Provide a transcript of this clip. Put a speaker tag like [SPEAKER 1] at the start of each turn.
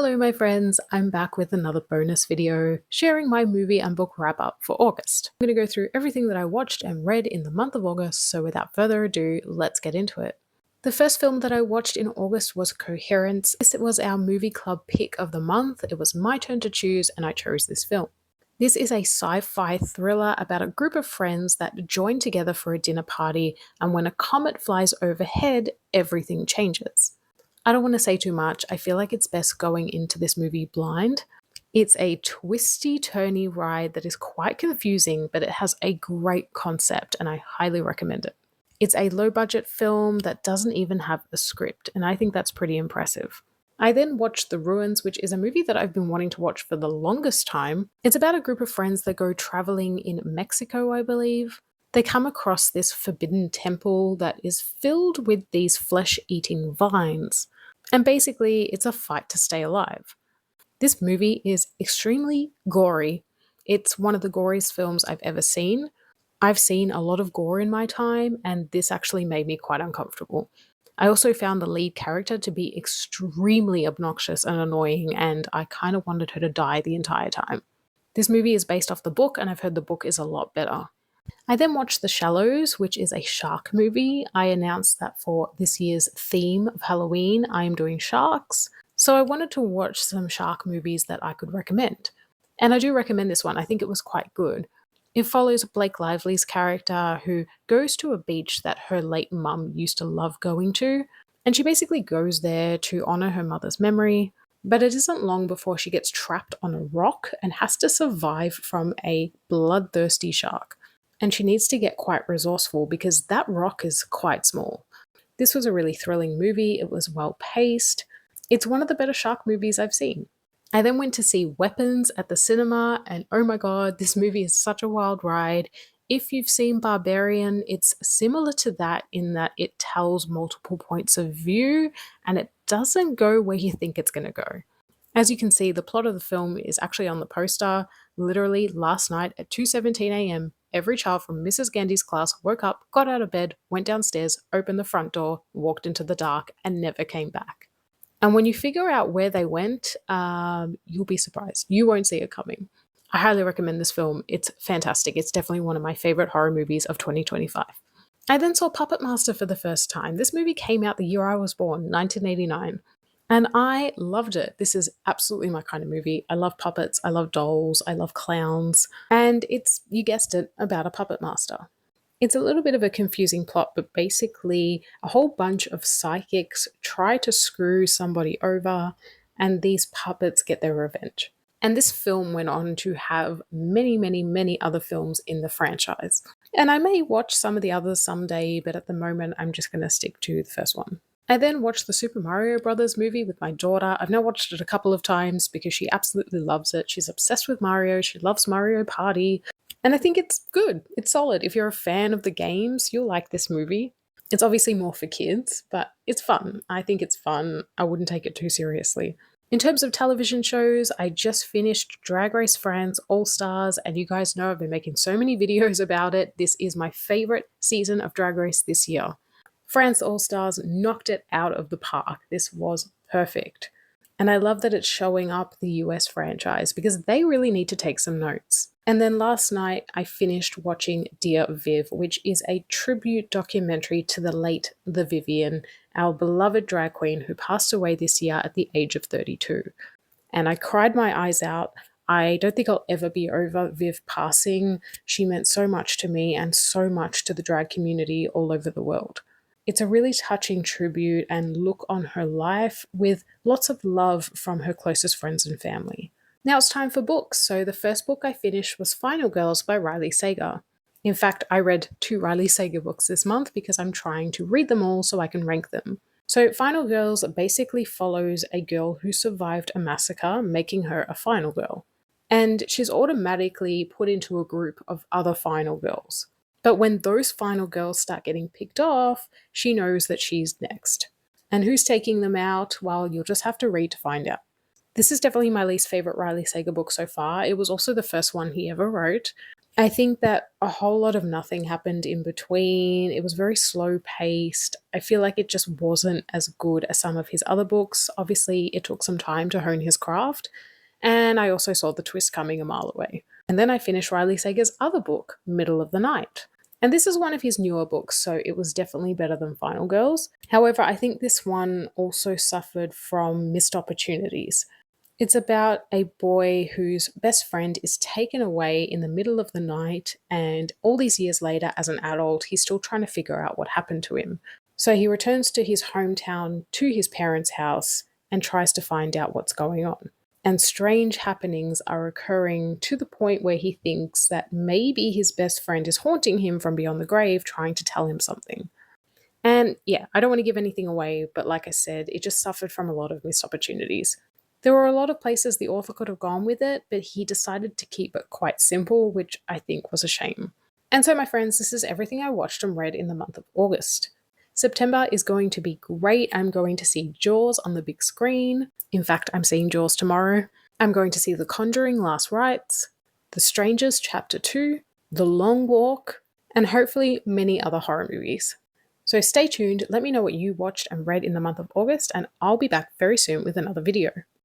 [SPEAKER 1] Hello my friends, I'm back with another bonus video sharing my movie and book wrap up for August. I'm going to go through everything that I watched and read in the month of August, so without further ado, let's get into it. The first film that I watched in August was Coherence. This was our movie club pick of the month. It was my turn to choose and I chose this film. This is a sci-fi thriller about a group of friends that join together for a dinner party, and when a comet flies overhead, everything changes. I don't want to say too much. I feel like it's best going into this movie blind. It's a twisty, turny ride that is quite confusing, but it has a great concept and I highly recommend it. It's a low budget film that doesn't even have a script, and I think that's pretty impressive. I then watched The Ruins, which is a movie that I've been wanting to watch for the longest time. It's about a group of friends that go traveling in Mexico, I believe. They come across this forbidden temple that is filled with these flesh eating vines. And basically, it's a fight to stay alive. This movie is extremely gory. It's one of the goriest films I've ever seen. I've seen a lot of gore in my time, and this actually made me quite uncomfortable. I also found the lead character to be extremely obnoxious and annoying, and I kind of wanted her to die the entire time. This movie is based off the book, and I've heard the book is a lot better. I then watched The Shallows, which is a shark movie. I announced that for this year's theme of Halloween, I am doing sharks. So I wanted to watch some shark movies that I could recommend. And I do recommend this one. I think it was quite good. It follows Blake Lively's character who goes to a beach that her late mum used to love going to. And she basically goes there to honor her mother's memory. But it isn't long before she gets trapped on a rock and has to survive from a bloodthirsty shark, and she needs to get quite resourceful because that rock is quite small. This was a really thrilling movie. It was well paced. It's one of the better shark movies I've seen. I then went to see Weapons at the cinema, and oh my god, this movie is such a wild ride. If you've seen Barbarian, it's similar to that in that it tells multiple points of view and it doesn't go where you think it's going to go. As you can see, the plot of the film is actually on the poster. Literally, last night at 2:17 a.m., every child from Mrs. Gandy's class woke up, got out of bed, went downstairs, opened the front door, walked into the dark, and never came back. And when you figure out where they went, you'll be surprised. You won't see it coming. I highly recommend this film. It's fantastic. It's definitely one of my favorite horror movies of 2025. I then saw Puppet Master for the first time. This movie came out the year I was born, 1989. And I loved it. This is absolutely my kind of movie. I love puppets, I love dolls, I love clowns. And it's, you guessed it, about a puppet master. It's a little bit of a confusing plot, but basically, a whole bunch of psychics try to screw somebody over, and these puppets get their revenge. And this film went on to have many, many, many other films in the franchise. And I may watch some of the others someday, but at the moment, I'm just going to stick to the first one. I then watched the Super Mario Brothers movie with my daughter. I've now watched it a couple of times because she absolutely loves it. She's obsessed with Mario. She loves Mario Party. And I think it's good. It's solid. If you're a fan of the games, you'll like this movie. It's obviously more for kids, but it's fun. I think it's fun. I wouldn't take it too seriously. In terms of television shows, I just finished Drag Race France All Stars, and you guys know I've been making so many videos about it. This is my favorite season of Drag Race this year. France All Stars knocked it out of the park. This was perfect. And I love that it's showing up the US franchise because they really need to take some notes. And then last night, I finished watching Dear Viv, which is a tribute documentary to the late The Vivienne, our beloved drag queen who passed away this year at the age of 32. And I cried my eyes out. I don't think I'll ever be over Viv passing. She meant so much to me and so much to the drag community all over the world. It's a really touching tribute and look on her life with lots of love from her closest friends and family. Now it's time for books. So the first book I finished was Final Girls by Riley Sager. In fact, I read 2 Riley Sager books this month because I'm trying to read them all so I can rank them. So Final Girls basically follows a girl who survived a massacre, making her a final girl. And she's automatically put into a group of other final girls. But when those final girls start getting picked off, she knows that she's next. And who's taking them out? Well, you'll just have to read to find out. This is definitely my least favorite Riley Sager book so far. It was also the first one he ever wrote. I think that a whole lot of nothing happened in between. It was very slow paced. I feel like it just wasn't as good as some of his other books. Obviously, it took some time to hone his craft, and I also saw the twist coming a mile away. And then I finished Riley Sager's other book, Middle of the Night. And this is one of his newer books, so it was definitely better than Final Girls. However, I think this one also suffered from missed opportunities. It's about a boy whose best friend is taken away in the middle of the night, and all these years later, as an adult, he's still trying to figure out what happened to him. So he returns to his hometown, to his parents' house, and tries to find out what's going on. And strange happenings are occurring to the point where he thinks that maybe his best friend is haunting him from beyond the grave, trying to tell him something. And yeah, I don't want to give anything away, but like I said, it just suffered from a lot of missed opportunities. There were a lot of places the author could have gone with it, but he decided to keep it quite simple, which I think was a shame. And so, my friends, this is everything I watched and read in the month of August. September is going to be great. I'm going to see Jaws on the big screen. In fact, I'm seeing Jaws tomorrow. I'm going to see The Conjuring Last Rites, The Strangers Chapter 2, The Long Walk, and hopefully many other horror movies. So stay tuned, let me know what you watched and read in the month of August, and I'll be back very soon with another video.